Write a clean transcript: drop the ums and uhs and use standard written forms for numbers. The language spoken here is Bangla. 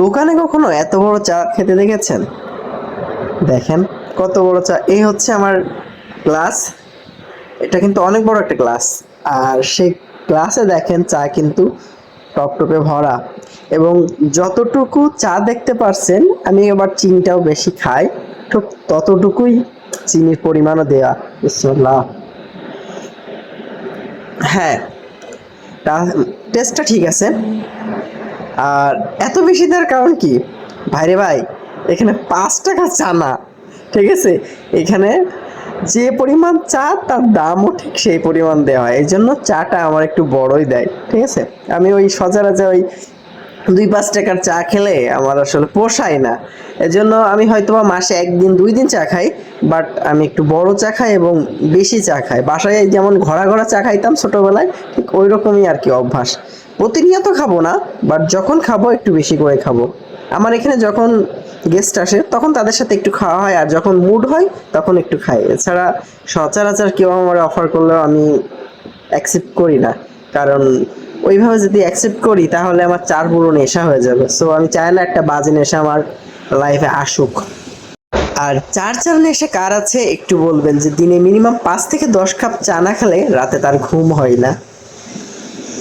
দোকানে কখনো এত বড় চা খেতে দেখেছেন? দেখেন কত বড় চা। এই হচ্ছে আমার গ্লাস। এটা কিন্তু অনেক বড় একটা গ্লাস। আর সেই গ্লাসে দেখেন চা কিন্তু টপটপে ভরা। এবং যতটুকু চা দেখতে পারছেন, আমি আবার চিনিটাও বেশি খাই, ঠিক ততটুকুই চিনির পরিমাণও দেয়া। বিসমিল্লাহ। হ্যাঁ, টেস্টটা ঠিক আছে। আর এত বেশি দেওয়ার কারণ কি? ভাইরে ভাই, এখানে 5 টাকা চা না, ঠিক আছে? এখানে যে পরিমাণ চা তার দামও ঠিক সেই পরিমাণ দেওয়া হয়, এই জন্য চাটা আমার একটু বড়ই দেয়, ঠিক আছে? আমি ওই সচরাচর ওই 2-5 টাকার চা খেলে আমার আসলে পোষায় না। এজন্য আমি হয়তোবা মাসে 1 দিন 2 দিন চা খাই, বাট আমি একটু বড় চা খাই এবং বেশি চা খাই। বাসায় যেমন ঘরা ঘরা চা খাইতাম ছোটবেলায়, ঠিক ওই রকমই আর কি অভ্যাস। প্রতিনিয়ত খাবো না, বাট যখন খাবো একটু বেশি করে খাবো। আমার এখানে যখন গেস্ট আসে তখন তাদের সাথে একটু খাওয়া হয়, আর যখন মুড হয় তখন একটু খাই। এছাড়া সচরাচর কেউ আমার অফার করলেও আমি অ্যাকসেপ্ট করি না, কারণ ওইভাবে যদি অ্যাকসেপ্ট করি তাহলে আমার চার পুরো নেশা হয়ে যাবে। সো আমি চাই না একটা বাজে নেশা আমার লাইফে আসুক। আর চার নেশা কার আছে একটু বলবেন, যে দিনে মিনিমাম 5 থেকে 10 কাপ চা না খেলে রাতে তার ঘুম হয় না?